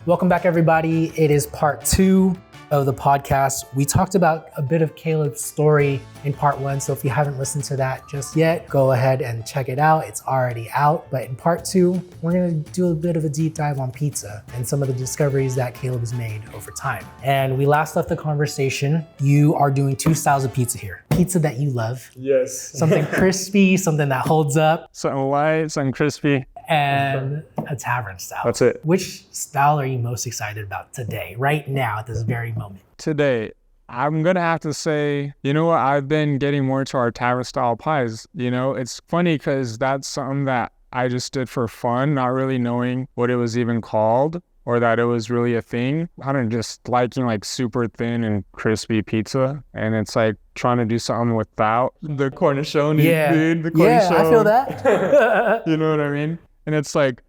Welcome back, everybody. It is part 2 of the podcast. We talked about a bit of Caleb's story in part 1. So if you haven't listened to that just yet, go ahead and check it out. It's already out. But in part 2, we're going to do a bit of a deep dive on pizza and some of the discoveries that Caleb has made over time. And we last left the conversation. You are doing 2 styles of pizza here. Pizza that you love. Yes. Something crispy, something that holds up. Something light, something crispy. And a tavern style. That's it. Which style are you most excited about today, right now, at this very moment? Today, I'm going to have to say, you know what? I've been getting more into our tavern style pies. You know, it's funny because that's something that I just did for fun, not really knowing what it was even called or that it was really a thing. I don't just liking like super thin and crispy pizza. And it's like trying to do something without the cornichone. Dude, the cornichone. Yeah, I feel that. You know what I mean? And it's like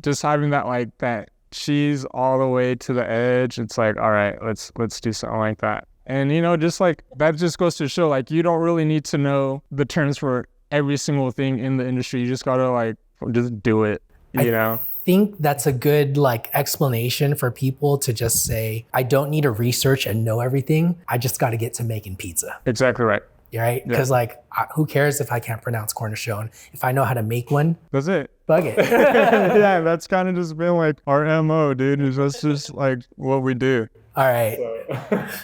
just having that like that cheese all the way to the edge. It's like, all right, let's do something like that. And you know, just like that just goes to show like you don't really need to know the terms for every single thing in the industry. You just gotta like just do it, you know? I think that's a good like explanation for people to just say, I don't need to research and know everything. I just got to get to making pizza. Exactly right. Right? Because like, who cares if I can't pronounce cornichone? If I know how to make one, that's it. Bug it. Yeah, that's kind of just been like our MO, dude. That's just like what we do. All right.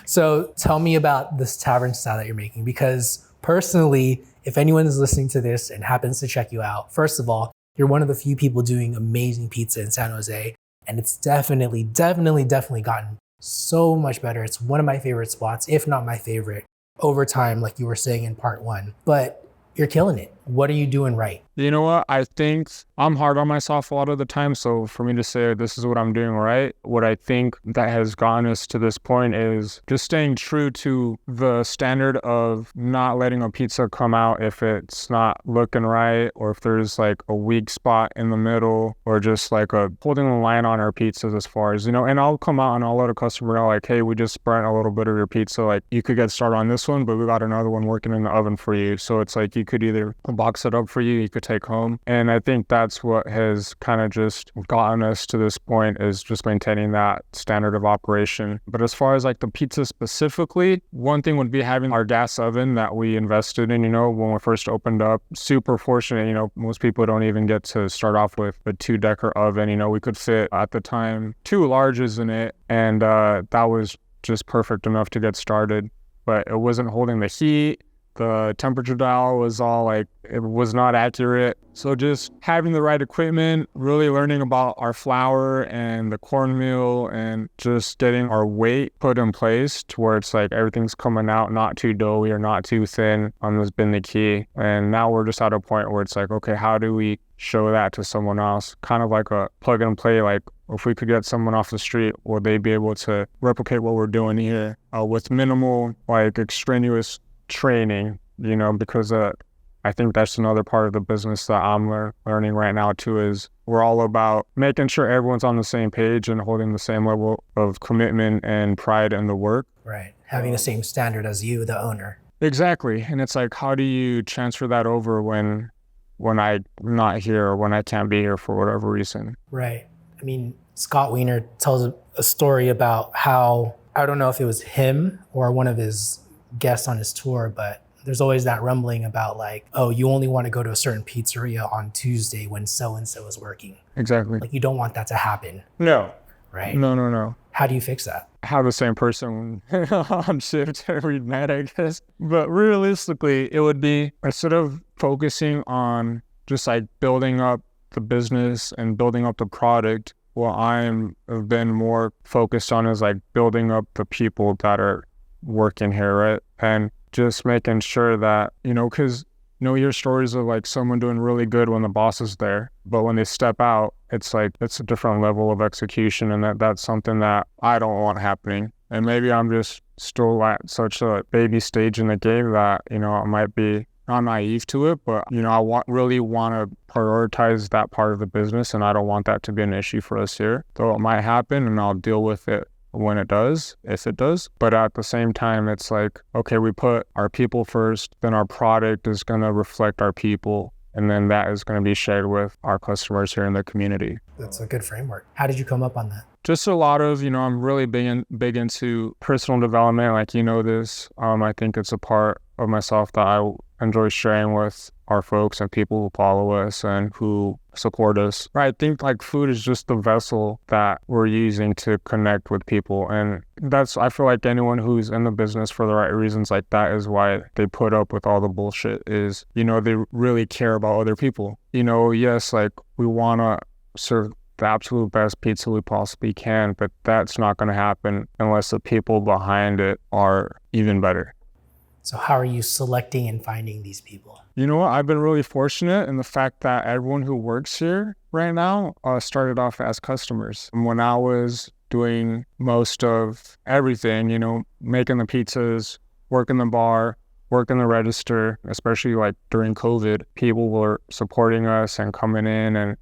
So tell me about this tavern style that you're making, because personally, if anyone is listening to this and happens to check you out, first of all, you're one of the few people doing amazing pizza in San Jose. And it's definitely gotten so much better. It's one of my favorite spots, if not my favorite, over time, like you were saying in part 1. But you're killing it. What are you doing right? You know what? I think I'm hard on myself a lot of the time. So for me to say this is what I'm doing right, what I think that has gotten us to this point is just staying true to the standard of not letting a pizza come out if it's not looking right, or if there's like a weak spot in the middle, or just like a holding the line on our pizzas as far as, you know, and I'll come out and I'll let a customer know like, hey, we just burnt a little bit of your pizza. Like you could get started on this one, but we got another one working in the oven for you. So it's like you could either box it up for you could take home. And I think that's what has kind of just gotten us to this point, is just maintaining that standard of operation. But as far as like the pizza specifically, one thing would be having our gas oven that we invested in, you know, when we first opened up. Super fortunate, you know, most people don't even get to start off with a 2-decker oven. You know, we could fit at the time 2 larges in it, and that was just perfect enough to get started. But it wasn't holding the heat. The temperature dial was all like, it was not accurate. So just having the right equipment, really learning about our flour and the cornmeal, and just getting our weight put in place to where it's like everything's coming out not too doughy or not too thin, has been the key. And now we're just at a point where it's like, okay, how do we show that to someone else? Kind of like a plug and play, like if we could get someone off the street, will they be able to replicate what we're doing here with minimal like extraneous training, you know, because I think that's another part of the business that I'm learning right now too, is we're all about making sure everyone's on the same page and holding the same level of commitment and pride in the work. Right. Having the same standard as you, the owner. Exactly. And it's like, how do you transfer that over when I'm not here or when I can't be here for whatever reason? Right. I mean, Scott Wiener tells a story about how, I don't know if it was him or one of his guests on his tour, but there's always that rumbling about like, oh, you only want to go to a certain pizzeria on Tuesday when so-and-so is working. Exactly. Like you don't want that to happen. No. Right? No. How do you fix that? Have the same person on shift every night, I guess. But realistically, it would be, instead of focusing on just like building up the business and building up the product, what have been more focused on is like building up the people that are working here, right? And just making sure that, you know, because you know, hear stories of like someone doing really good when the boss is there, but when they step out, it's like it's a different level of execution, and that's something that I don't want happening. And maybe I'm just still at such a baby stage in the game that, you know, I might be not naive to it, but, you know, I really want to prioritize that part of the business, and I don't want that to be an issue for us here. Though it might happen, and I'll deal with it when it does, if it does. But at the same time, it's like, okay, we put our people first, then our product is going to reflect our people, and then that is going to be shared with our customers here in the community. That's a good framework. How did you come up on that? just a lot of, I'm really big into personal development. Like, this, I think it's a part of myself that I enjoy sharing with our folks and people who follow us and who support us. I think like food is just the vessel that we're using to connect with people. And I feel like anyone who's in the business for the right reasons, like that is why they put up with all the bullshit is, they really care about other people. Yes, like we want to serve the absolute best pizza we possibly can, but that's not going to happen unless the people behind it are even better. So how are you selecting and finding these people? You know what? I've been really fortunate in the fact that everyone who works here right now started off as customers. When I was doing most of everything, making the pizzas, working the bar, working the register, especially like during COVID, people were supporting us and coming in, and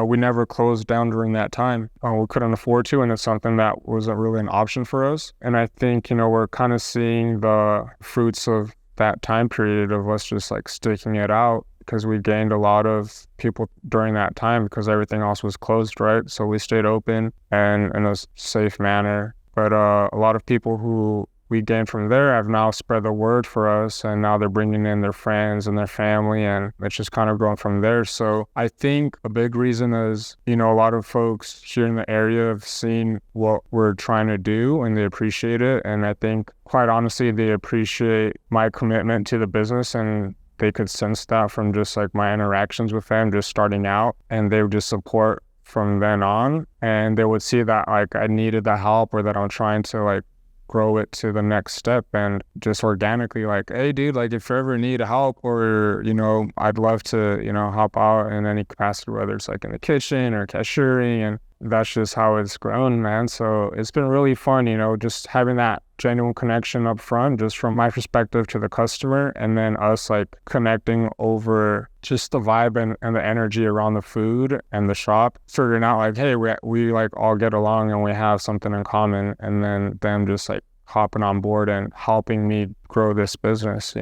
we never closed down during that time. We couldn't afford to, and it's something that wasn't really an option for us. And I think, we're kind of seeing the fruits of that time period of us just like sticking it out, because we gained a lot of people during that time because everything else was closed, right? So we stayed open and in a safe manner. But a lot of people who we gained from there have now spread the word for us, and now they're bringing in their friends and their family, and it's just kind of grown from there. So I think a big reason is, a lot of folks here in the area have seen what we're trying to do and they appreciate it. And I think quite honestly, they appreciate my commitment to the business, and they could sense that from just like my interactions with them just starting out, and they would just support from then on. And they would see that like I needed the help, or that I'm trying to like grow it to the next step, and just organically like, hey dude, like if you ever need help, or I'd love to help out in any capacity, whether it's like in the kitchen or cashiering. And that's just how it's grown, man. So it's been really fun, just having that genuine connection up front, just from my perspective to the customer, and then us like connecting over just the vibe and the energy around the food and the shop, figuring out like, hey, we like all get along and we have something in common, and then them just like hopping on board and helping me grow this business,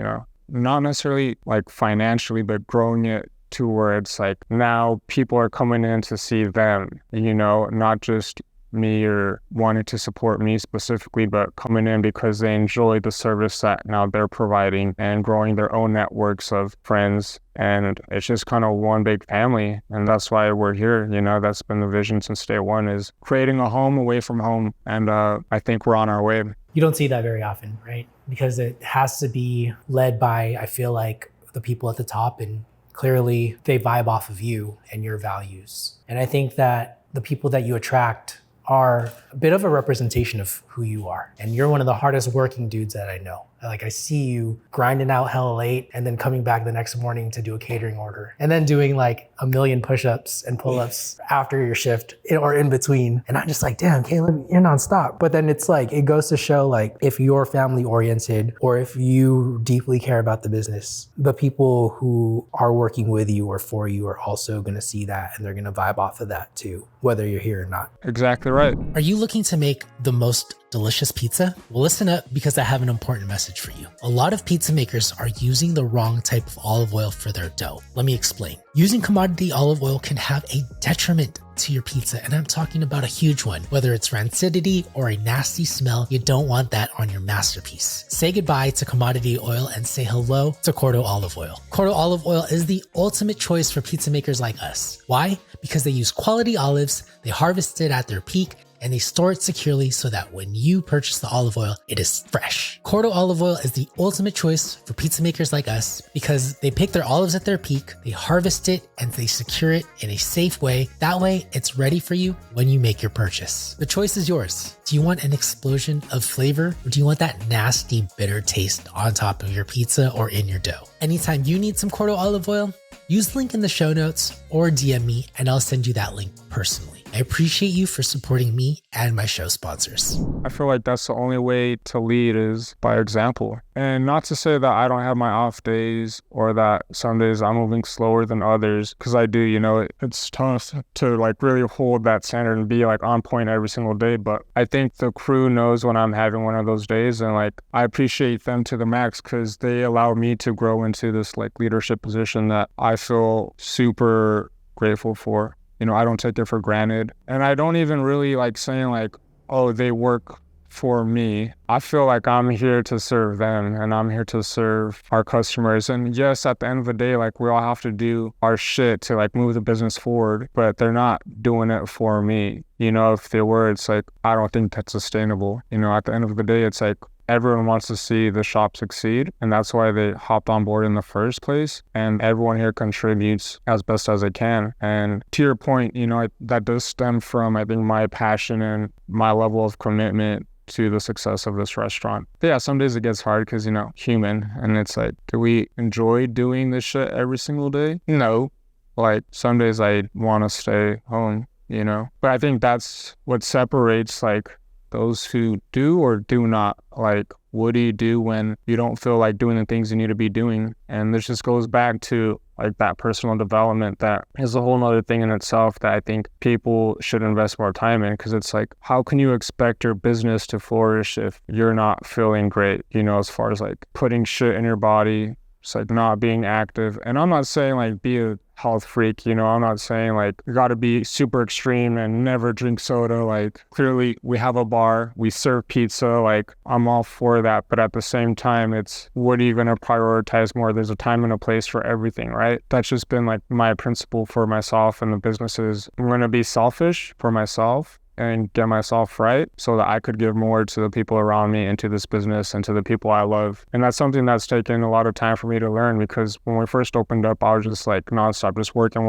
not necessarily like financially, but growing it to where it's like now people are coming in to see them, not just me or wanting to support me specifically, but coming in because they enjoy the service that now they're providing, and growing their own networks of friends. And it's just kind of one big family. And that's why we're here. That's been the vision since day one, is creating a home away from home. And I think we're on our way. You don't see that very often, right? Because it has to be led by, I feel like, the people at the top, and clearly they vibe off of you and your values. And I think that the people that you attract are a bit of a representation of who you are. And you're one of the hardest working dudes that I know. Like I see you grinding out hella late and then coming back the next morning to do a catering order, and then doing like 1 million push-ups and pull-ups after your shift or in between. And I'm just like, damn, Caleb, you're nonstop. But then it's like, it goes to show like, if you're family oriented, or if you deeply care about the business, the people who are working with you or for you are also gonna see that, and they're gonna vibe off of that too, whether you're here or not. Exactly right. Are you looking to make the most delicious pizza? Well, listen up, because I have an important message for you. A lot of pizza makers are using the wrong type of olive oil for their dough. Let me explain. Using commodity olive oil can have a detriment to your pizza, and I'm talking about a huge one. Whether it's rancidity or a nasty smell, you don't want that on your masterpiece. Say goodbye to commodity oil and say hello to Cordo olive oil. Cordo olive oil is the ultimate choice for pizza makers like us. Why? Because they use quality olives, they harvest it at their peak, and they store it securely so that when you purchase the olive oil, it is fresh. Cordo olive oil is the ultimate choice for pizza makers like us, because they pick their olives at their peak, they harvest it, and they secure it in a safe way. That way, it's ready for you when you make your purchase. The choice is yours. Do you want an explosion of flavor, or do you want that nasty, bitter taste on top of your pizza or in your dough? Anytime you need some Cordo olive oil, use the link in the show notes or DM me, and I'll send you that link personally. I appreciate you for supporting me and my show sponsors. I feel like that's the only way to lead, is by example. And not to say that I don't have my off days, or that some days I'm moving slower than others, because I do, it's tough to like really hold that standard and be like on point every single day. But I think the crew knows when I'm having one of those days, and like I appreciate them to the max, because they allow me to grow into this like leadership position that I feel super grateful for. I don't take it for granted. And I don't even really like saying like, oh, they work for me. I feel like I'm here to serve them and I'm here to serve our customers. And yes, at the end of the day, like we all have to do our shit to like move the business forward, but they're not doing it for me. If they were, it's like, I don't think that's sustainable. At the end of the day, it's like everyone wants to see the shop succeed. And that's why they hopped on board in the first place. And everyone here contributes as best as they can. And to your point, that does stem from, I think, my passion and my level of commitment to the success of this restaurant. But yeah, some days it gets hard because, human. And it's like, do we enjoy doing this shit every single day? No. Like some days I want to stay home, But I think that's what separates like those who do or do not. Like, what do you do when you don't feel like doing the things you need to be doing? And this just goes back to like that personal development that is a whole nother thing in itself that I think people should invest more time in, because it's like, how can you expect your business to flourish if you're not feeling great, as far as like putting shit in your body, it's like not being active. And I'm not saying like be a health freak, I'm not saying like you got to be super extreme and never drink soda. Like clearly we have a bar, we serve pizza, like I'm all for that. But at the same time, it's what are you going to prioritize more? There's a time and a place for everything, right? That's just been like my principle for myself and the businesses. I'm going to be selfish for myself and get myself right so that I could give more to the people around me and to this business and to the people I love. And that's something that's taken a lot of time for me to learn, because when we first opened up, I was just like nonstop, just working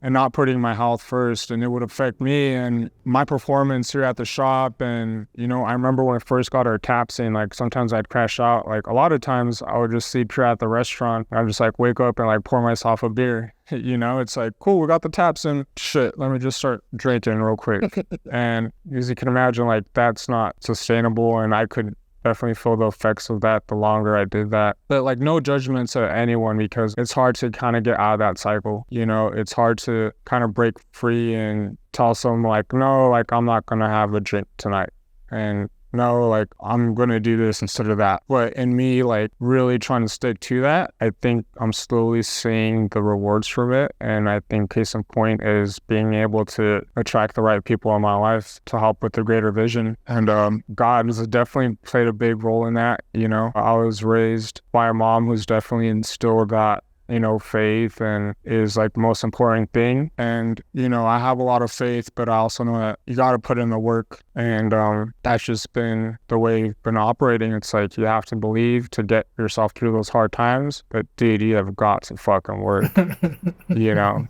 and not putting my health first. And it would affect me and my performance here at the shop. And, I remember when I first got our taps in, like sometimes I'd crash out. Like a lot of times I would just sleep here at the restaurant. I'd just like wake up and like pour myself a beer. It's like, cool, we got the taps in. Shit, let me just start drinking real quick. And as you can imagine, like that's not sustainable. And I could definitely feel the effects of that the longer I did that. But like no judgment to anyone, because it's hard to kind of get out of that cycle. It's hard to kind of break free and tell someone like, no, like I'm not going to have a drink tonight. And no, like I'm going to do this instead of that. But in me, like really trying to stick to that, I think I'm slowly seeing the rewards from it. And I think case in point is being able to attract the right people in my life to help with the greater vision. And God has definitely played a big role in that. I was raised by a mom who's definitely instilled that faith and is like the most important thing. And, I have a lot of faith, but I also know that you got to put in the work. And that's just been the way you've been operating. It's like you have to believe to get yourself through those hard times. But dude, you have got to fucking work, Yeah.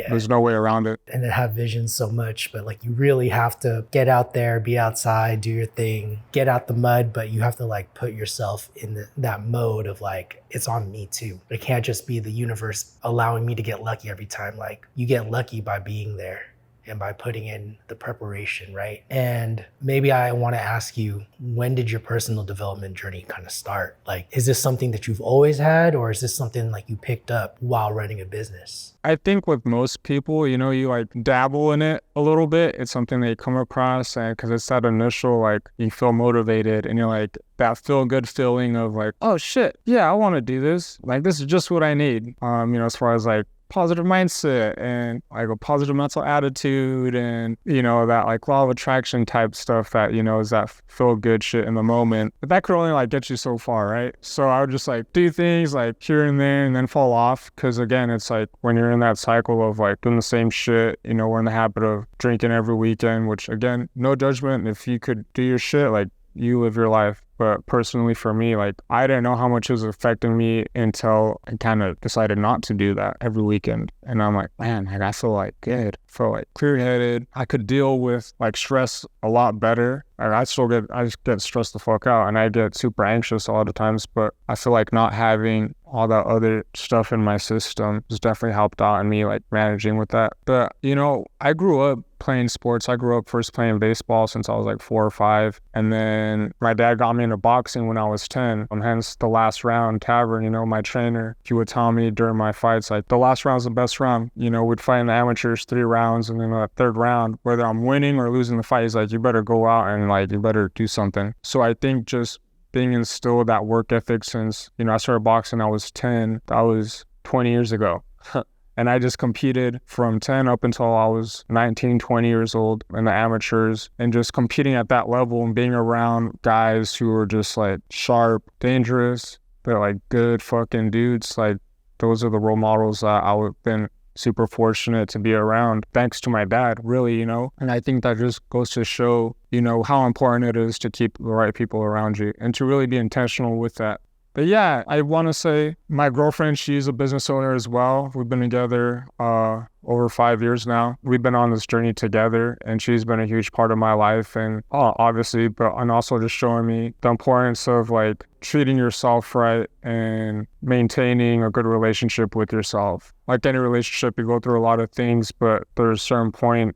There's no way around it. And to have vision so much, but like you really have to get out there, be outside, do your thing, get out the mud, but you have to like put yourself in that mode of like, it's on me too. It can't just be the universe allowing me to get lucky every time. Like you get lucky by being there and by putting in the preparation, right? And maybe I want to ask you, when did your personal development journey kind of start? Like, is this something that you've always had, or is this something like you picked up while running a business? I think with most people, you like dabble in it a little bit. It's something that you come across, and because it's that initial, like you feel motivated and you're like that feel good feeling of like, oh shit, yeah, I want to do this. Like this is just what I need. As far as like positive mindset and like a positive mental attitude and, that like law of attraction type stuff that, is that feel good shit in the moment. But that could only like get you so far, right? So I would just like do things like here and there and then fall off. Cause again, it's like when you're in that cycle of like doing the same shit, we're in the habit of drinking every weekend, which again, no judgment. If you could do your shit, like you live your life. But personally for me, like I didn't know how much it was affecting me until I kind of decided not to do that every weekend. And I'm like, man, like, I feel like good. I feel like clear-headed. I could deal with like stress a lot better. Like, I just get stressed the fuck out and I get super anxious a lot of times. But I feel like not having all that other stuff in my system has definitely helped out in me like managing with that. But, I grew up playing sports. I grew up first playing baseball since I was like 4 or 5. And then my dad got me into boxing when I was 10. Hence the Last Round Tavern, my trainer, he would tell me during my fights, like the last round's the best round. We'd fight in the amateurs 3 rounds, and then the third round, whether I'm winning or losing the fight, he's like, you better go out and like, you better do something. So I think just being instilled that work ethic since, I started boxing, I was 10, that was 20 years ago. And I just competed from 10 up until I was 19, 20 years old in the amateurs, and just competing at that level and being around guys who were just like sharp, dangerous, but like good fucking dudes. Like those are the role models that I've been super fortunate to be around, thanks to my dad, really, you know? And I think that just goes to show, you know, how important it is to keep the right people around you and to really be intentional with that. But yeah, I want to say my girlfriend, she's a business owner as well. We've been together over 5 years now. We've been on this journey together, and she's been a huge part of my life, and obviously, and also just showing me the importance of like treating yourself right and maintaining a good relationship with yourself. Like any relationship, you go through a lot of things, but there's a certain point,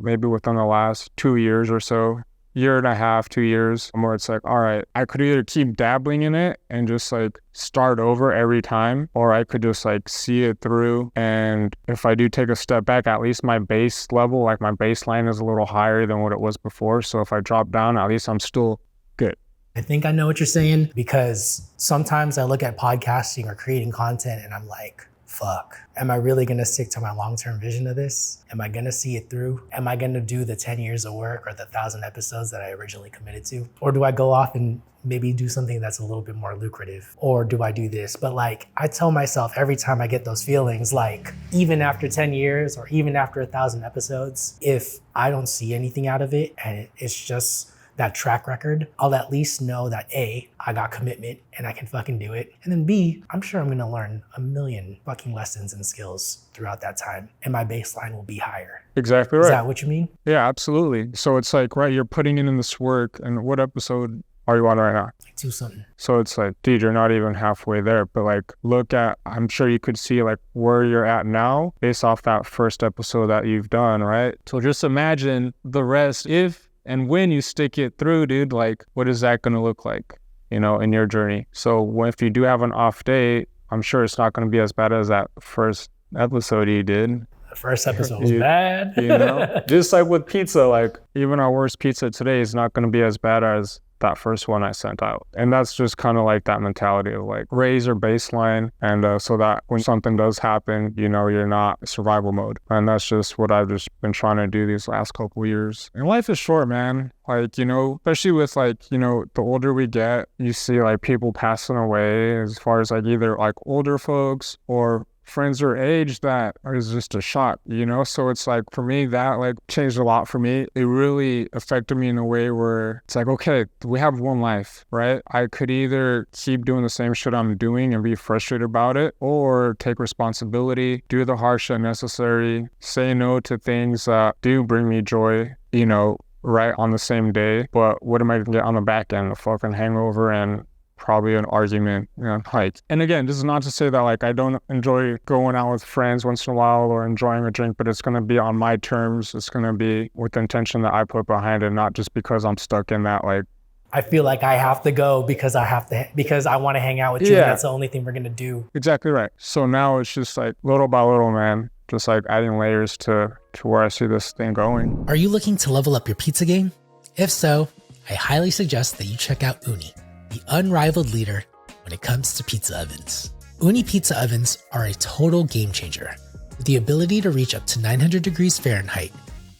maybe within the last 2 years or so, year and a half, 2 years, where it's like, all right, I could either keep dabbling in it and just like start over every time, or I could just like see it through. And if I do take a step back, at least my base level, like my baseline is a little higher than what it was before. So if I drop down, at least I'm still good. I think I know what you're saying, because sometimes I look at podcasting or creating content and I'm like, fuck, am I really going to stick to my long-term vision of this? Am I going to see it through? Am I going to do the 10 years of work or the 1,000 episodes that I originally committed to? Or do I go off and maybe do something that's a little bit more lucrative? Or do I do this? But like, I tell myself every time I get those feelings, like even after 10 years or even after 1,000 episodes, if I don't see anything out of it and it's just that track record, I'll at least know that A, I got commitment and I can fucking do it. And then B, I'm sure I'm gonna learn a million fucking lessons and skills throughout that time, and my baseline will be higher. Exactly right. Is that what you mean? Yeah, absolutely. So it's like, right, you're putting in this work, and what episode are you on right now? Like 2 something. So it's like, dude, you're not even halfway there, but like, look at, I'm sure you could see like where you're at now based off that first episode that you've done, right? So just imagine the rest. If and when you stick it through, dude, like, what is that going to look like, you know, in your journey? So if you do have an off day, I'm sure it's not going to be as bad as that first episode you did. The first episode was bad. You know, just like with pizza, like even our worst pizza today is not going to be as bad as that first one I sent out. And that's just kind of like that mentality of like raise your baseline, and so that when something does happen, you know, you're not survival mode. And that's just what I've just been trying to do these last couple of years. And life is short, man. Like, you know, especially with like, you know, the older we get, you see like people passing away, as far as like either like older folks or friends our age, that is just a shock, you know? So it's like, for me, that like changed a lot for me. It really affected me in a way where it's like, okay, we have one life, right? I could either keep doing the same shit I'm doing and be frustrated about it, or take responsibility, do the hard shit necessary, say no to things that do bring me joy, you know, right on the same day. But what am I gonna get on the back end? A fucking hangover and probably an argument, you know, like. And again, this is not to say that like I don't enjoy going out with friends once in a while or enjoying a drink, but it's going to be on my terms. It's going to be with the intention that I put behind it, not just because I'm stuck in that like, I feel like I have to go because I want to hang out with you. Yeah. And that's the only thing we're going to do. Exactly right. So now it's just like little by little, man, just like adding layers to where I see this thing going. Are you looking to level up your pizza game? If so, I highly suggest that you check out Uni, the unrivaled leader when it comes to pizza ovens. Uni pizza ovens are a total game changer. With the ability to reach up to 900 degrees Fahrenheit,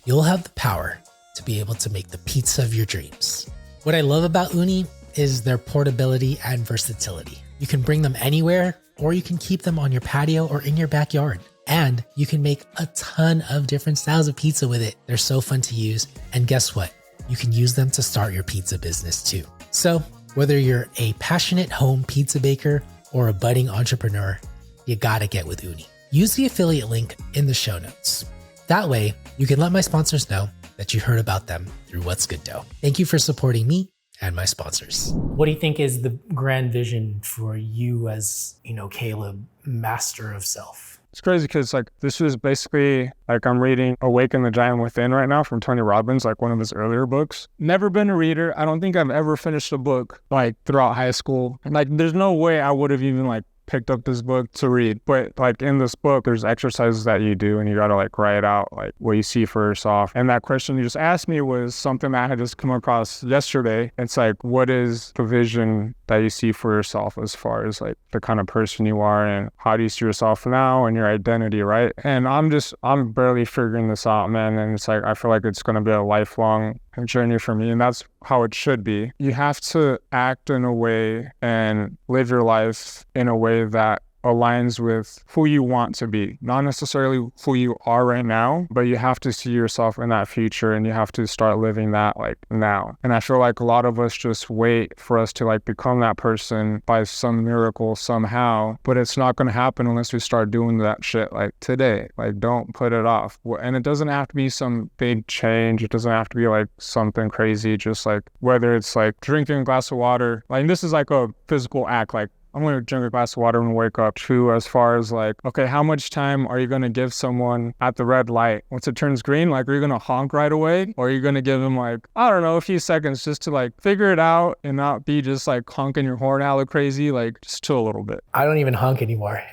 you'll have the power to be able to make the pizza of your dreams. What I love about Uni is their portability and versatility. You can bring them anywhere, or you can keep them on your patio or in your backyard. And you can make a ton of different styles of pizza with it. They're so fun to use. And guess what? You can use them to start your pizza business too. So whether you're a passionate home pizza baker or a budding entrepreneur, you gotta get with Uni. Use the affiliate link in the show notes. That way, you can let my sponsors know that you heard about them through What's Good Dough. Thank you for supporting me and my sponsors. What do you think is the grand vision for you as, you know, Caleb, master of self? It's crazy because like this was basically like I'm reading Awaken the Giant Within right now from Tony Robbins, like one of his earlier books. Never been a reader. I don't think I've ever finished a book like throughout high school. Like there's no way I would have even like picked up this book to read. But like in this book, there's exercises that you do and you gotta like write out like what you see for yourself. And that question you just asked me was something that I had just come across yesterday. It's like, what is the vision that you see for yourself as far as like the kind of person you are, and how do you see yourself now and your identity, right? And I'm barely figuring this out, man. And it's like, I feel like it's going to be a lifelong journey for me, and that's how it should be. You have to act in a way and live your life in a way that aligns with who you want to be, not necessarily who you are right now, but you have to see yourself in that future, and you have to start living that like now. And I feel like a lot of us just wait for us to like become that person by some miracle somehow, but it's not going to happen unless we start doing that shit like today. Like, don't put it off. And it doesn't have to be some big change. It doesn't have to be like something crazy. Just like whether it's like drinking a glass of water, like this is like a physical act, like I'm going to drink a glass of water and wake up. True, as far as like, okay, how much time are you going to give someone at the red light? Once it turns green, like, are you going to honk right away? Or are you going to give them like, I don't know, a few seconds just to like figure it out and not be just like honking your horn out like crazy, like just chill a little bit. I don't even honk anymore.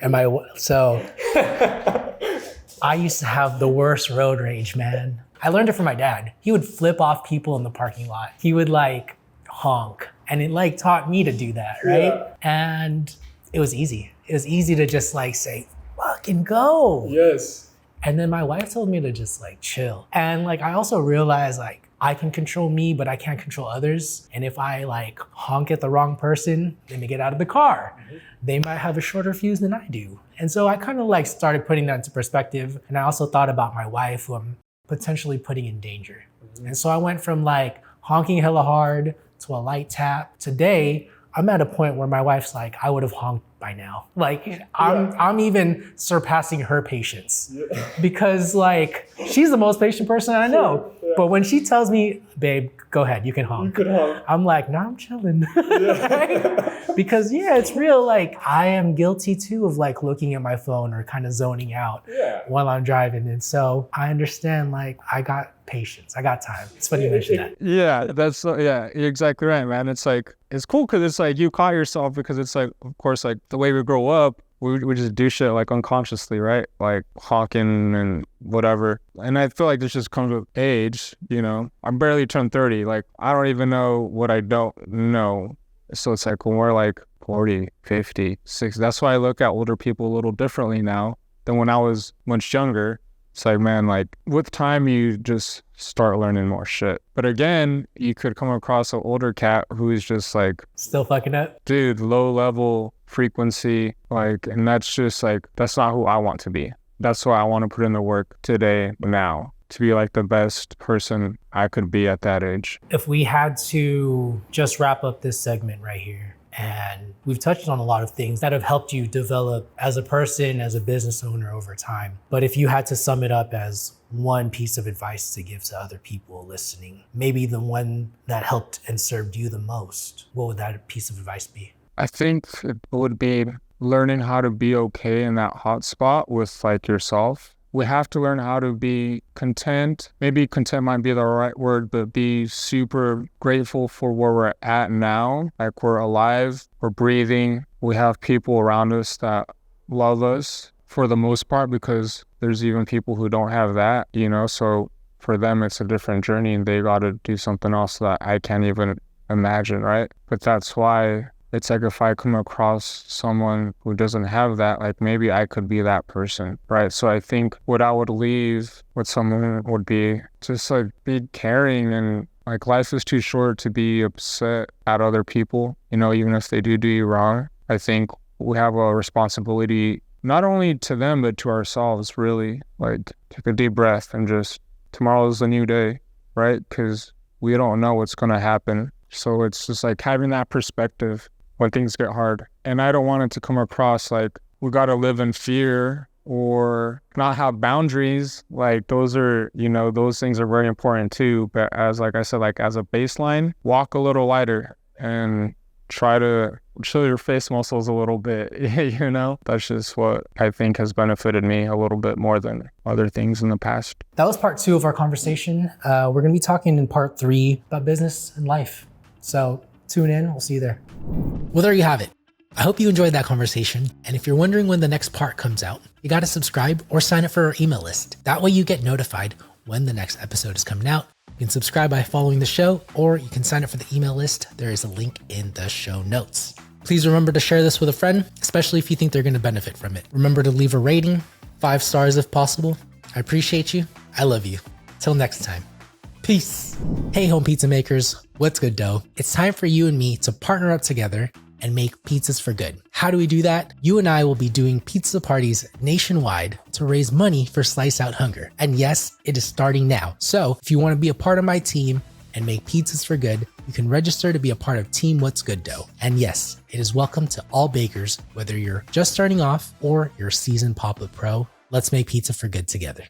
So I used to have the worst road rage, man. I learned it from my dad. He would flip off people in the parking lot. He would like honk. And it like taught me to do that, right? Yeah. And it was easy. It was easy to just like say, fucking go. Yes. And then my wife told me to just like chill. And like I also realized like I can control me, but I can't control others. And if I like honk at the wrong person, then they get out of the car. Mm-hmm. They might have a shorter fuse than I do. And so I kind of like started putting that into perspective. And I also thought about my wife, who I'm potentially putting in danger. Mm-hmm. And so I went from like honking hella hard to a light tap. Today, I'm at a point where my wife's like, I would have honked by now. Like, I'm even surpassing her patience. Yeah. Because like, she's the most patient person I know. Yeah. But when she tells me, babe, go ahead, you can honk. I'm like, nah, I'm chilling. Yeah. Because it's real. Like, I am guilty too of like looking at my phone or kind of zoning out while I'm driving. And so I understand, like, I got patience. I got time. It's funny you mentioned that. Yeah, you're exactly right, man. It's like, it's cool because it's like you caught yourself, because it's like, of course, like the way we grow up, we just do shit like unconsciously, right? Like honking and whatever. And I feel like this just comes with age, you know? I'm barely turned 30. Like, I don't even know what I don't know. So it's like when we're like 40, 50, 60, that's why I look at older people a little differently now than when I was much younger. It's like, man, like with time, you just start learning more shit. But again, you could come across an older cat who's just like, still fucking up. Dude, low level frequency. Like, and that's just like, that's not who I want to be. That's why I want to put in the work today, now, to be like the best person I could be at that age. If we had to just wrap up this segment right here, and we've touched on a lot of things that have helped you develop as a person, as a business owner over time. But if you had to sum it up as one piece of advice to give to other people listening, maybe the one that helped and served you the most, what would that piece of advice be? I think it would be learning how to be okay in that hot spot with like yourself. We have to learn how to be content. Maybe content might be the right word, but be super grateful for where we're at now. Like, we're alive, we're breathing. We have people around us that love us for the most part, because there's even people who don't have that, you know? So for them, it's a different journey, and they got to do something else that I can't even imagine, right? But that's why it's like, if I come across someone who doesn't have that, like maybe I could be that person, right? So I think what I would leave with someone would be just like, be caring, and like, life is too short to be upset at other people, you know, even if they do you wrong. I think we have a responsibility, not only to them, but to ourselves, really. Like, take a deep breath and just, tomorrow is a new day, right? Because we don't know what's going to happen. So it's just like having that perspective when things get hard. And I don't want it to come across like we got to live in fear or not have boundaries. Like, those are, you know, those things are very important too. But as, like I said, like as a baseline, walk a little lighter and try to chill your face muscles a little bit, you know? That's just what I think has benefited me a little bit more than other things in the past. That was part 2 of our conversation. We're going to be talking in part 3 about business and life. So tune in. We'll see you there. Well, there you have it. I hope you enjoyed that conversation, and if you're wondering when the next part comes out, you gotta subscribe or sign up for our email list. That way you get notified when the next episode is coming out. You can subscribe by following the show, or you can sign up for the email list. There is a link in the show notes. Please remember to share this with a friend, especially if you think they're gonna benefit from it. Remember to leave a rating, 5 stars if possible. I appreciate you. I love you. Till next time. Peace. Hey, home pizza makers. What's good, dough? It's time for you and me to partner up together and make pizzas for good. How do we do that? You and I will be doing pizza parties nationwide to raise money for Slice Out Hunger. And yes, it is starting now. So if you want to be a part of my team and make pizzas for good, you can register to be a part of Team What's Good Dough. And yes, it is welcome to all bakers, whether you're just starting off or you're a seasoned Papa Pro. Let's make pizza for good together.